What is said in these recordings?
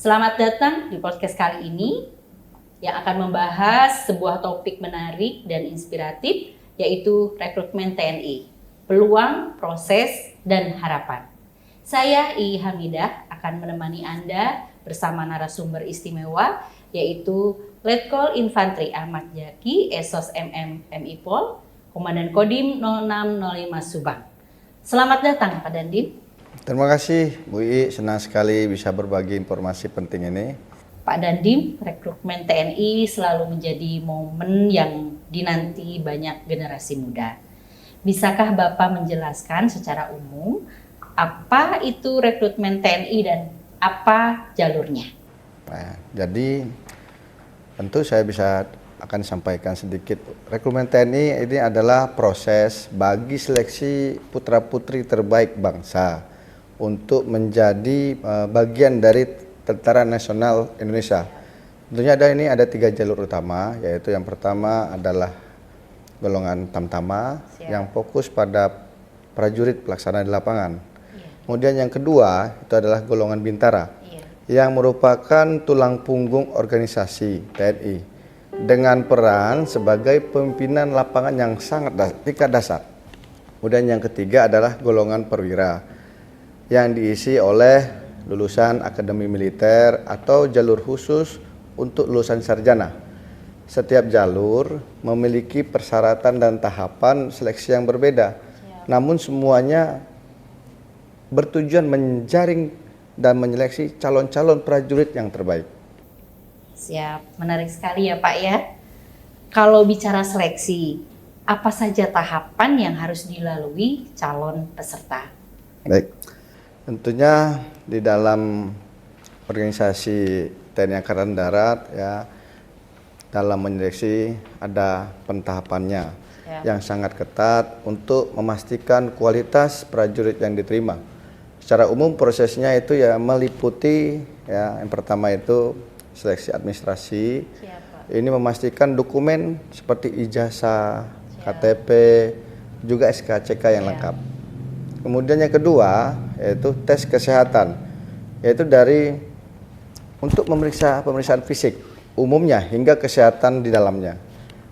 Selamat datang di podcast kali ini yang akan membahas sebuah topik menarik dan inspiratif, yaitu rekrutmen TNI, peluang, proses, dan harapan. Saya I Hamidah akan menemani Anda bersama narasumber istimewa, yaitu Letkol Infantri Ahmad Jaki, Esos MM MIPOL, Komandan Kodim 0605 Subang. Selamat datang Pak Dandim. Terima kasih Bu I, senang sekali bisa berbagi informasi penting ini. Pak Dandim, rekrutmen TNI selalu menjadi momen yang dinanti banyak generasi muda. Bisakah Bapak menjelaskan secara umum apa itu rekrutmen TNI dan apa jalurnya? Nah, jadi tentu saya akan sampaikan sedikit. Rekrutmen TNI ini adalah proses bagi seleksi putra-putri terbaik bangsa untuk menjadi bagian dari Tentara Nasional Indonesia. Tentunya ada 3 jalur utama, yaitu yang pertama adalah golongan Tamtama yang fokus pada prajurit pelaksana di lapangan. Kemudian yang kedua itu adalah golongan Bintara yang merupakan tulang punggung organisasi TNI dengan peran sebagai pimpinan lapangan yang sangat tingkat dasar. Kemudian yang ketiga adalah golongan Perwira yang diisi oleh lulusan akademi militer atau jalur khusus untuk lulusan sarjana. Setiap jalur memiliki persyaratan dan tahapan seleksi yang berbeda. Namun semuanya bertujuan menjaring dan menyeleksi calon-calon prajurit yang terbaik. Siap, menarik sekali ya Pak ya. Kalau bicara seleksi, apa saja tahapan yang harus dilalui calon peserta? Baik. Tentunya di dalam organisasi TNI Angkatan Darat ya, dalam menyeleksi ada pentahapannya yang sangat ketat untuk memastikan kualitas prajurit yang diterima. Secara umum prosesnya itu ya meliputi ya, yang pertama itu seleksi administrasi. Ini memastikan dokumen seperti ijazah, KTP, juga SKCK yang lengkap. Kemudian yang kedua yaitu tes kesehatan, yaitu untuk pemeriksaan fisik umumnya hingga kesehatan di dalamnya.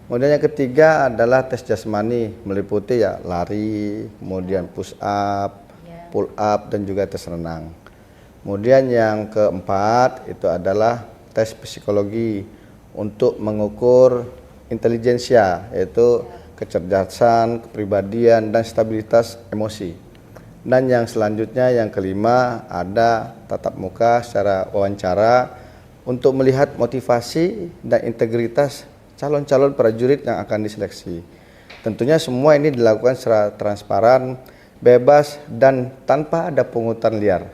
Kemudian yang ketiga adalah tes jasmani, meliputi ya lari, kemudian push up, pull up, dan juga tes renang. Kemudian yang keempat itu adalah tes psikologi untuk mengukur intelijensia, yaitu kecerdasan, kepribadian, dan stabilitas emosi. Dan yang selanjutnya yang kelima ada tatap muka secara wawancara untuk melihat motivasi dan integritas calon-calon prajurit yang akan diseleksi. Tentunya semua ini dilakukan secara transparan, bebas, dan tanpa ada pungutan liar.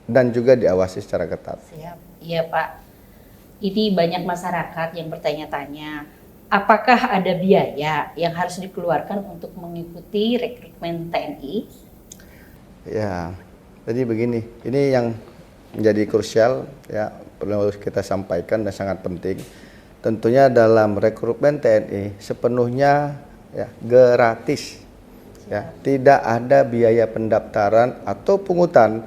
Dan juga diawasi secara ketat. Siap. Iya Pak, ini banyak masyarakat yang bertanya-tanya, apakah ada biaya yang harus dikeluarkan untuk mengikuti rekrutmen TNI? Ya, jadi begini, ini yang menjadi krusial ya, perlu kita sampaikan dan sangat penting. Tentunya dalam rekrutmen TNI sepenuhnya ya gratis. Ya, tidak ada biaya pendaftaran atau pungutan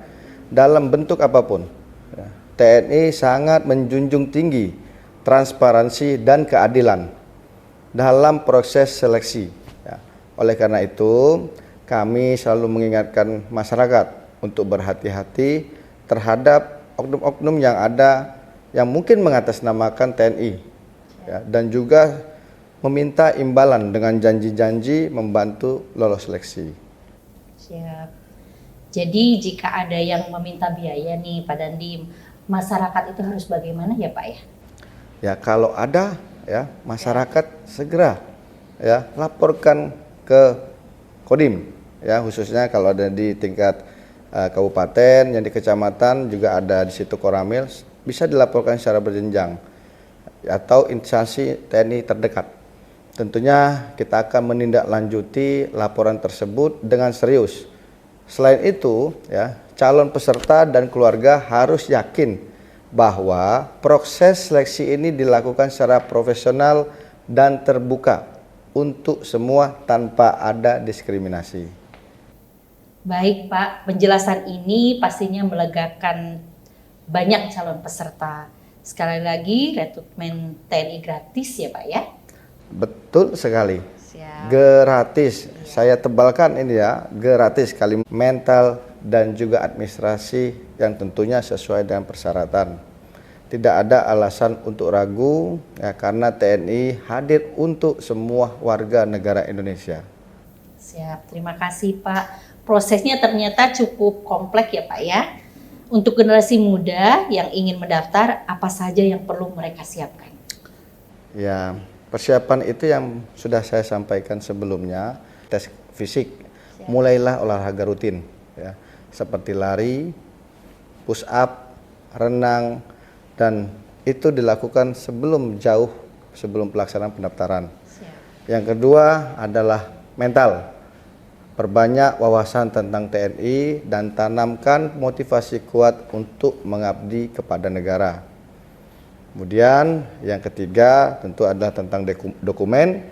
dalam bentuk apapun. Ya, TNI sangat menjunjung tinggi transparansi dan keadilan dalam proses seleksi. Ya, oleh karena itu, kami selalu mengingatkan masyarakat untuk berhati-hati terhadap oknum-oknum yang ada yang mungkin mengatasnamakan TNI ya, dan juga meminta imbalan dengan janji-janji membantu lolos seleksi. Siap. Jadi jika ada yang meminta biaya nih Pak Dandim, masyarakat itu harus bagaimana ya Pak ya? Ya kalau ada ya masyarakat segera ya laporkan ke Kodim ya, khususnya kalau ada di tingkat kabupaten, yang di kecamatan juga ada di situ Koramil, bisa dilaporkan secara berjenjang atau instansi TNI terdekat. Tentunya kita akan menindaklanjuti laporan tersebut dengan serius. Selain itu ya, calon peserta dan keluarga harus yakin bahwa proses seleksi ini dilakukan secara profesional dan terbuka untuk semua tanpa ada diskriminasi. Baik Pak, penjelasan ini pastinya melegakan banyak calon peserta. Sekali lagi, rekrutmen TNI gratis ya Pak ya? Betul sekali. Siap. Gratis. Saya tebalkan ini ya, gratis. Kalimat mental dan juga administrasi yang tentunya sesuai dengan persyaratan. Tidak ada alasan untuk ragu ya, karena TNI hadir untuk semua warga negara Indonesia. Siap, terima kasih Pak. Prosesnya ternyata cukup kompleks ya Pak ya. Untuk generasi muda yang ingin mendaftar, apa saja yang perlu mereka siapkan? Ya, persiapan itu yang sudah saya sampaikan sebelumnya. Tes fisik, mulailah olahraga rutin ya, seperti lari, push up, renang, dan itu dilakukan sebelum pelaksanaan pendaftaran. Siap. Yang kedua adalah mental. Perbanyak wawasan tentang TNI dan tanamkan motivasi kuat untuk mengabdi kepada negara. Kemudian yang ketiga tentu adalah tentang dokumen.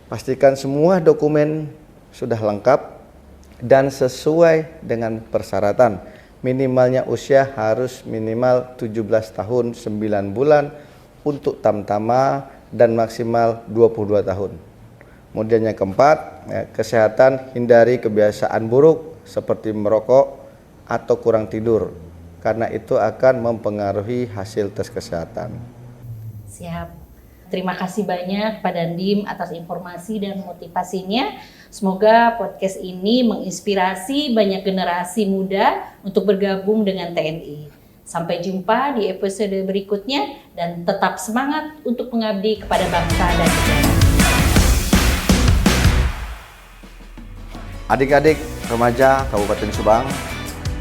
Pastikan semua dokumen sudah lengkap dan sesuai dengan persyaratan. Minimalnya usia harus minimal 17 tahun 9 bulan untuk tamtama dan maksimal 22 tahun. Kemudian yang keempat, ya, kesehatan, hindari kebiasaan buruk seperti merokok atau kurang tidur, karena itu akan mempengaruhi hasil tes kesehatan. Siap. Terima kasih banyak Pak Dandim atas informasi dan motivasinya. Semoga podcast ini menginspirasi banyak generasi muda untuk bergabung dengan TNI. Sampai jumpa di episode berikutnya dan tetap semangat untuk mengabdi kepada bangsa dan negara. Adik-adik remaja Kabupaten Subang,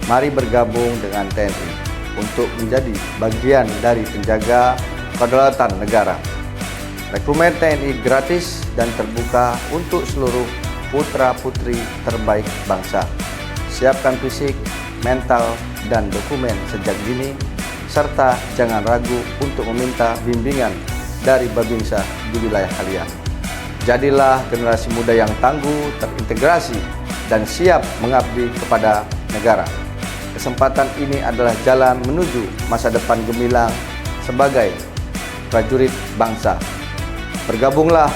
mari bergabung dengan TNI untuk menjadi bagian dari penjaga kedaulatan negara. Rekrutmen TNI gratis dan terbuka untuk seluruh putra-putri terbaik bangsa. Siapkan fisik, mental, dan dokumen sejak dini, serta jangan ragu untuk meminta bimbingan dari Babinsa di wilayah kalian. Jadilah generasi muda yang tangguh, terintegrasi, dan siap mengabdi kepada negara. Kesempatan ini adalah jalan menuju masa depan gemilang sebagai prajurit bangsa. Bergabunglah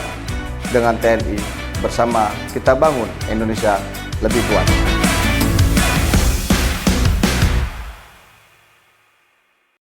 dengan TNI, bersama kita bangun Indonesia lebih kuat.